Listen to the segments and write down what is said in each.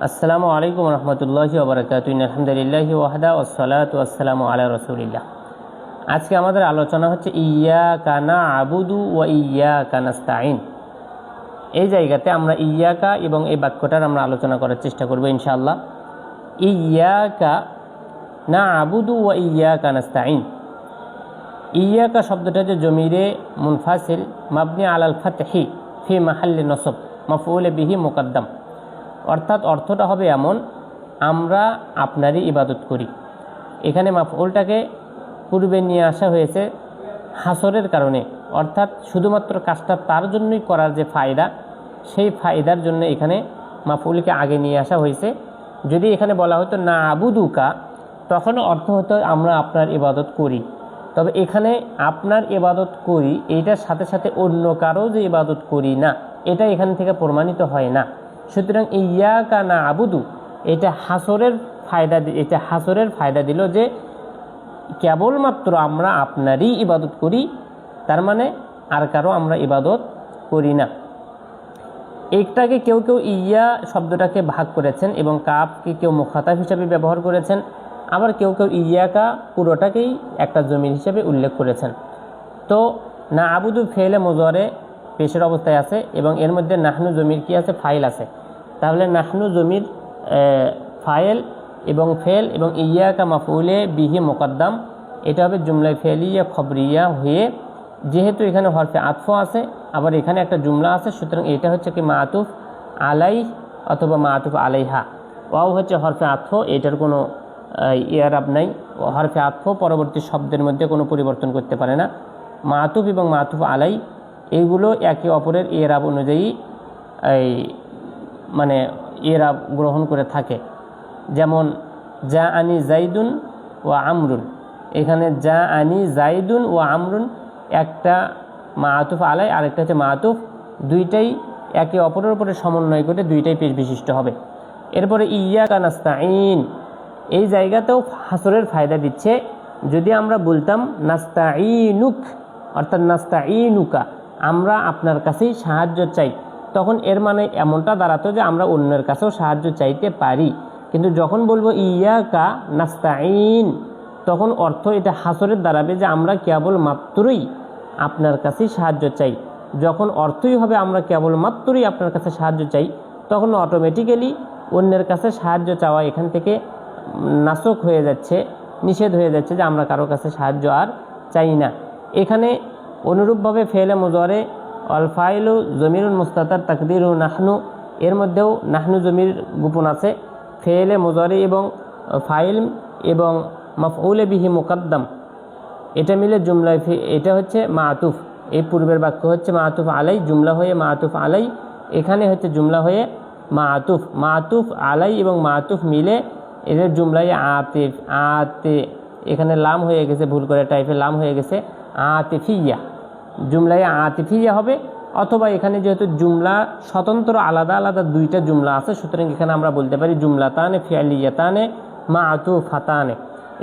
আসসালামু আলাইকুম রহমতুল্লাহি ওয়া বারাকাতুহু। আলহামদুলিল্লাহি ওয়াহদা ওয়াসসালাতু ওয়াসসালামু আলা রাসূলিল্লাহ। আজকে আমাদের আলোচনা হচ্ছে ইয়্যাকা না'বুদু ওয়া ইয়্যাকা নাস্তাঈন। এই জায়গাতে আমরা ইয়্যাকা এবং এই বাক্যটার আমরা আলোচনা করার চেষ্টা করব ইনশাআল্লাহ। ইয়্যাকা না'বুদু ওয়া ইয়্যাকা নাস্তাঈন। ইয়্যাকা শব্দটা যে জমিরে মুনফাসিল মাবনি আলাল ফাতহি ফি মাহাল্লি নসব মাফউল বিহি মুকদ্দাম, অর্থাৎ অর্থটা হবে এমন, আমরা আপনারই ইবাদত করি। এখানে মাফউলটাকে পূর্বে নিয়ে আসা হয়েছে হাসরের কারণে, অর্থাৎ শুধুমাত্র কাজটা তার জন্যই করার যে ফায়দা, সেই ফায়দার জন্য এখানে মাফউলকে আগে নিয়ে আসা হয়েছে। যদি এখানে বলা হতো না আবুদুকা, তখন অর্থ হতো আমরা আপনার ইবাদত করি। তবে এখানে আপনার ইবাদত করি এইটার সাথে সাথে অন্য কারো যে ইবাদত করি না, এটা এখান থেকে প্রমাণিত হয় না। সুতরাং ইয়্যাকা না'বুদু এটা হাসরের ফায়দা দিল যে কেবলমাত্র আমরা আপনারই ইবাদত করি, তার মানে আর কারো আমরা ইবাদত করি না। একটাকে কেউ কেউ ইয়া শব্দটাকে ভাগ করেছেন এবং কাফকে কেউ মুখাতাব হিসাবে ব্যবহার করেছেন, আবার কেউ কেউ ইয়্যাকা পুরোটাকেই একটা জমির হিসেবে উল্লেখ করেছেন। তো না'বুদু ফেলে মুজারে পেশের অবস্থায় আছে এবং এর মধ্যে নাহনু জমির কি আছে, ফাইল আছে। তাহলে নাহনু জমির ফাইল এবং ফেল এবং ইয়্যাকা মাফউলে বিহি মুকদ্দাম, এটা হবে জুমলায় ফেলিয়া খবরিয়া হয়ে, যেহেতু এখানে হরফে আতফ আছে আবার এখানে একটা জুমলা আছে, সুতরাং এটা হচ্ছে কি মাতুফ আলাই অথবা মাতুফ আলাইহা। ওয়াও হচ্ছে হরফে আতফ, এটার কোনো ইয়ারাব নাই। হরফে আতফ পরবর্তী শব্দের মধ্যে কোনো পরিবর্তন করতে পারে না। মাতুফ এবং মাতুফ আলাই এইগুলো একে অপরের ইয়ারাব অনুযায়ী মানে ইয়ারাব গ্রহণ করে থাকে। যেমন যা আনি জাইদুন ওয়া আমরুন, এখানে যা আনি জাইদুন ওয়া আমরুন একটা মাতুফ আলাই, আরেকটা হচ্ছে মাতুফ, দুইটাই একে অপরের উপরে সমন্বয় করে দুইটাই পেশ বিশিষ্ট হবে। এরপরে ইয়্যাকা নাস্তাঈন, এই জায়গাতেও হাসরের ফায়দা দিচ্ছে। যদি আমরা বলতাম নাস্তাঈনুক অর্থাৎ নাস্তাঈনুকা, আমরা আপনার কাছেই সাহায্য চাই, তখন এর মানে এমনটা দাঁড়াতো যে আমরা অন্যের কাছেও সাহায্য চাইতে পারি। কিন্তু যখন বলবো ইয়্যাকা নাস্তাঈন, তখন অর্থ এটা হাসরের দাঁড়াবে যে আমরা কেবলমাত্রই আপনার কাছেই সাহায্য চাই। যখন অর্থই হবে আমরা কেবলমাত্রই আপনার কাছে সাহায্য চাই, তখন অটোমেটিক্যালি অন্যের কাছে সাহায্য চাওয়া এখান থেকে নাসক হয়ে যাচ্ছে, নিষেধ হয়ে যাচ্ছে যে আমরা কারো কাছে সাহায্য আর চাই না। এখানে অনুরূপভাবে ফেলে মুজারে অল ফাইলু জমিরুল মুস্তাতার তাকদিরু নাহনু, এর মধ্যেও নাহনু জমির গোপন আছে। ফেলে মুজারে এবং ফাইল এবং মাফউলে বিহি মুকদ্দাম, এটা মিলে জুমলায় এটা হচ্ছে মাতুফ। এই পূর্বের বাক্য হচ্ছে মাতুফ আলাই, জুমলা হয়ে মাতুফ আলাই, এখানে হচ্ছে জুমলা হয়ে মাতুফ। মাতুফ আলাই এবং মাতুফ মিলে এদের জুমলায় আতে এখানে লাম হয়ে গেছে, ভুল করে টাইপে লাম হয়ে গেছে, আতিফিয়া, জুমলায় আতিফিয়া হবে। অথবা এখানে যেহেতু জুমলা স্বতন্ত্র আলাদা আলাদা দুইটা জুমলা আছে, সুতরাং এখানে আমরা বলতে পারি জুমলাতানে ফিআলিয়াতানে মাতুফাতানে।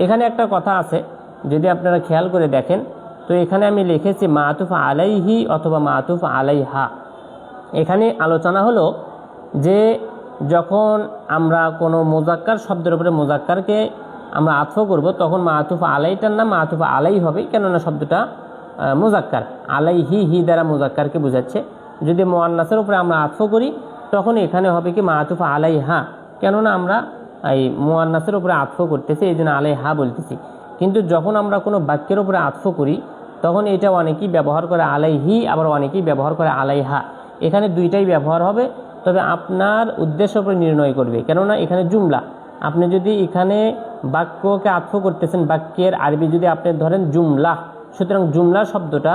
এখানে একটা কথা আছে, যদি আপনারা খেয়াল করে দেখেন, তো এখানে আমি লিখেছি মাতুফ আলাইহি অথবা মাতুফ আলাইহা। এখানে আলোচনা হলো যে যখন আমরা কোনো মুজাক্কার শব্দের উপরে মুজাক্কারকে আমরা আতফ করব, তখন মাতুফ আলাইটার নাম মাতুফ আলাই হবে, কেননা শব্দটা মুজাক্কার। আলাইহি হি দ্বারা মুজাক্কারকে বোঝাচ্ছে। যদি মুআন্নাসের উপরে আমরা আতফ করি, তখন এখানে হবে কি মাতুফ আলাইহা, কেননা আমরা এই মুআন্নাসের উপরে আতফ করতেছি, এই জন্য আলাইহা বলতেছি। কিন্তু যখন আমরা কোনো বাক্যের উপরে আতফ করি, তখন এটা অনেকেই ব্যবহার করে আলাইহি, আবার অনেকেই ব্যবহার করে আলাইহা। এখানে দুইটাই ব্যবহার হবে, তবে আপনার উদ্দেশ্য উপরে নির্ণয় করবে, কেননা এখানে জুমলা। আপনি যদি এখানে বাক্যকে আতফ করতেছেন, বাক্যের আরবি যদি আপনি ধরেন জুমলা, সুতরাং জুমলা শব্দটা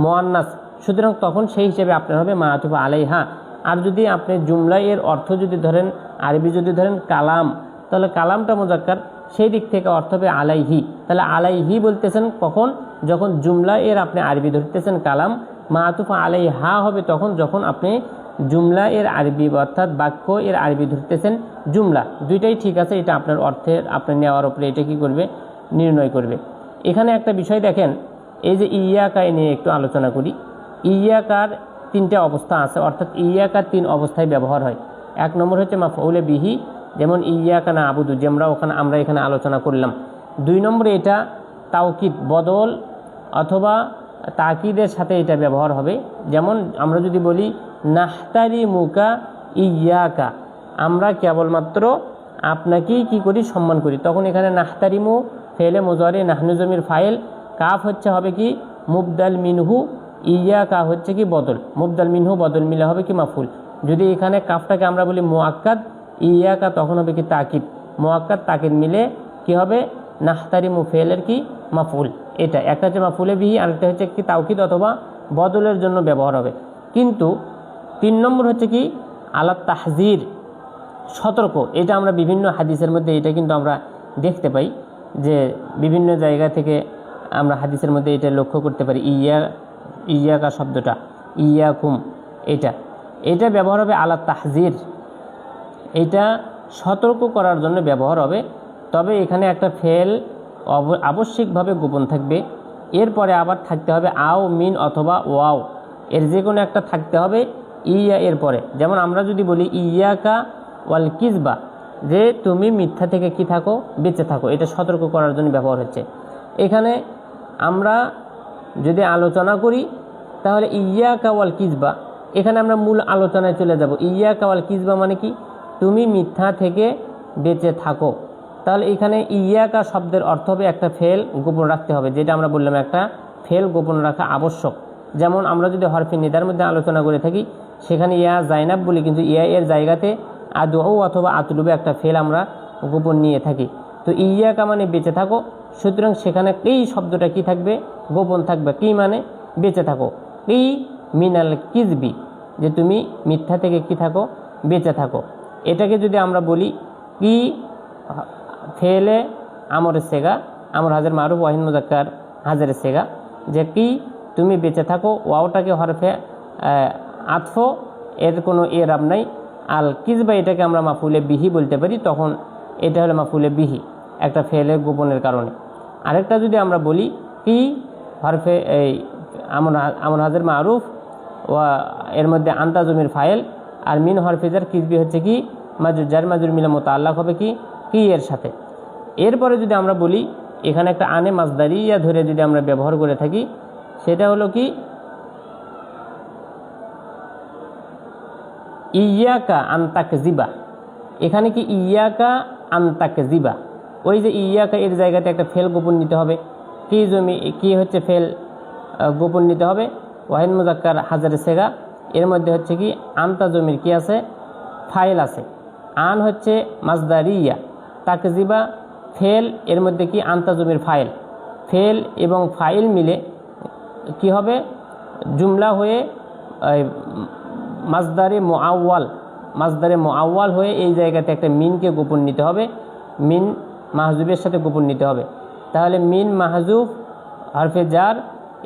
মুআন্নাস, সুতরাং তখন সেই হিসেবে আপনার হবে মাতুফ আলাইহা। আর যদি আপনি জুমলা এর অর্থ যদি ধরেন আরবি যদি ধরেন কালাম, তাহলে কালামটা মুজাক্কার, সেই দিক থেকে অর্থ হবে আলাইহি। তাহলে আলাইহি বলতেছেন কখন, যখন জুমলা এর আপনি আরবি ধরতেছেন কালাম। মাতুফ আলাইহা হবে তখন যখন আপনি জুমলা এর আরবি অর্থাৎ বাক্য এর আরবি ধরতেছেন জুমলা। দুইটাই ঠিক আছে, এটা আপনার অর্থের আপনার নেওয়ার উপরে এটা কি করবে, নির্ণয় করবে। এখানে একটা বিষয় দেখেন, এই যে ইয়্যাকা নিয়ে একটু আলোচনা করি। ইয়্যাকার তিনটা অবস্থা আছে, অর্থাৎ ইয়্যাকা তিন অবস্থায় ব্যবহার হয়। এক নম্বর হচ্ছে মাফউলে বিহি, যেমন ইয়াকা না'বুদু, যেমন আমরা এখানে আলোচনা করলাম। দুই নম্বরে এটা তাওকিদ, বদল অথবা তাকিদের সাথে এটা ব্যবহার হবে। যেমন আমরা যদি বলি নাহতারিমুকা ইয়াকা, আমরা কেবলমাত্র আপনাকেই কি করি, সম্মান করি, তখন এখানে নাহতারিমু ফেলে মুজারি নাহনু জমির ফাইল, কাফ হচ্ছে হবে কি মুবদাল মিনহু, ইয়াকা হচ্ছে কি বদল, মুবদাল মিনহু বদল মিলে হবে কি মাফুল। যদি এখানে কাফটাকে আমরা বলি মুআক্কাদ, ইয়াকা তখন হবে কি তাকিদ, মুআক্কাদ তাকিদ মিলে কি হবে নাহতারিমু ফেলের কি মাফুল। এটা একটা হচ্ছে মাফুলে বিহি, আরেকটা হচ্ছে কি তাওকিদ অথবা বদলের জন্য ব্যবহার হবে। কিন্তু 3 নম্বর হচ্ছে কি আলা তাহজির, সতর্ক। এটা আমরা বিভিন্ন হাদিসের মধ্যে এটা কিন্তু আমরা দেখতে পাই যে বিভিন্ন জায়গা থেকে আমরা হাদিসের মধ্যে এটা লক্ষ্য করতে পারি। ইয়াকা শব্দটা, ইয়াকুম, এটা ব্যবহার হবে আলা তাহজির, এটা সতর্ক করার জন্য ব্যবহার হবে। তবে এখানে একটা ফেল আবশ্যিকভাবে গোপন থাকবে, এরপরে আবার থাকতে হবে আও মিন অথবা ওয়াও, এর যে কোনো একটা থাকতে হবে ইয়া এর পরে। যেমন আমরা যদি বলি ইয়াকা ওয়াল কিজবা, যে তুমি মিথ্যা থেকে কি থাকো, বেঁচে থাকো, এটা সতর্ক করার জন্য ব্যবহার হচ্ছে। এখানে আমরা যদি আলোচনা করি তাহলে ইয়াকা ওয়াল কিজবা, এখানে আমরা মূল আলোচনায় চলে যাব। ইয়াকা ওয়াল কিজবা মানে কি, তুমি মিথ্যা থেকে বেঁচে থাকো। তাহলে এখানে ইয়াকা শব্দের অর্থ হবে একটা ফেল গোপন রাখতে হবে, যেটা আমরা বললাম একটা ফেল গোপন রাখা আবশ্যক। যেমন আমরা যদি হরফে নিদার মধ্যে আলোচনা করে থাকি, সেখানে ইয়া জাইনাব বলি, কিন্তু ইয়া এর জায়গাতে আদৌ অথবা আতলুবে একটা ফেল আমরা গোপন নিয়ে থাকি। তো ইয়াকা মানে বেঁচে থাকো, সুতরাং সেখানে এই শব্দটা কি থাকবে, গোপন থাকবে। কি মানে বেঁচে থাকো, এই মিনাল কিজবি, যে তুমি মিথ্যা থেকে কি থাকো, বেঁচে থাকো। এটাকে যদি আমরা বলি কি ফেলে আমরের সেগা, আমর হাজার মারুফ ওয়াহিদ মুজাক্কার হাজারের সেগা, যে কি তুমি বেঁচে থাকো, ওয়াওটাকে হরফে আতফ, এর কোনো এরাব নাই। আল কিজবা এটাকে আমরা মাফুলে বিহি বলতে পারি, তখন এটা হলো মাফুলে বিহি একটা ফেলে গোপনের কারণে। আরেকটা যদি আমরা বলি কি হরফে এই আমর হাজার মারুফ ওয়া এর মধ্যে আন্তা জমির ফাইল, আর মিন হরফেজার কিজবি হচ্ছে কি মাজুর, জার মাজুর মিলে মোতাল্লাক হবে কি এর সাথে। এরপরে যদি আমরা বলি এখানে একটা আনে মাজদারিয়া ধরে যদি আমরা ব্যবহার করে থাকি, সেটা হলো কি ইয়াকা আনতাকজিবা। এখানে কি ইয়াকা আনতাকজিবা, ওই যে ইয়াকা এর জায়গাতে একটা ফেল গোপন নিতে হবে। কি হচ্ছে ফেল গোপন নিতে হবে, ওয়াহিদ মুজাক্কার হাজারে সেগা, এর মধ্যে হচ্ছে কি আন্তা জমির কি আছে, ফাইল আছে। আন হচ্ছে মাজদারিয়া, তাকজিবা ফেল, এর মধ্যে কি আন্তা জমির ফাইল, ফেল এবং ফাইল মিলে কি হবে জুমলা হয়ে মাজদারে মুআওয়াল হয়ে এই জায়গাতে একটা মিনকে গোপন নিতে হবে, মিন মাহজুবের সাথে গোপন নিতে হবে। তাহলে মিন মাহজুব হরফে জার,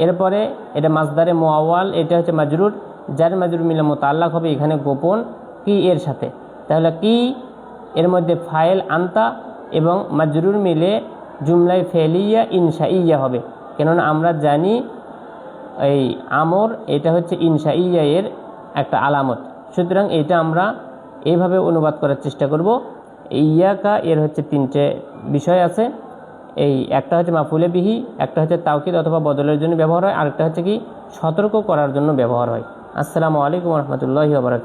এরপরে এটা মাজদারে মুআওয়াল, এটা হচ্ছে মাজরুর, জার মাজরুর মিলে মোতাল্লাক হবে এখানে গোপন কি এর সাথে। তাহলে কি এর মধ্যে ফাইল আন্তা এবং মাজরুর মিলে জুমলাই ফেলিয়া ইনশাইয়া হবে, কেননা আমরা জানি এই আমর এটা হচ্ছে ইনশাইয়া এর একটা আলামত। সুতরাং এটা আমরা এইভাবে অনুবাদ করার চেষ্টা করব। ইয়াকা এর হচ্ছে 3টে বিষয় আছে, এই একটা হচ্ছে মাফুলে বিহি, একটা হচ্ছে তাওকিদ অথবা বদলের জন্য ব্যবহার হয়, আরেকটা হচ্ছে কি সতর্ক করার জন্য ব্যবহার হয়। আসসালামু আলাইকুম ওয়া রাহমাতুল্লাহি ওয়া বারাকাতুহু।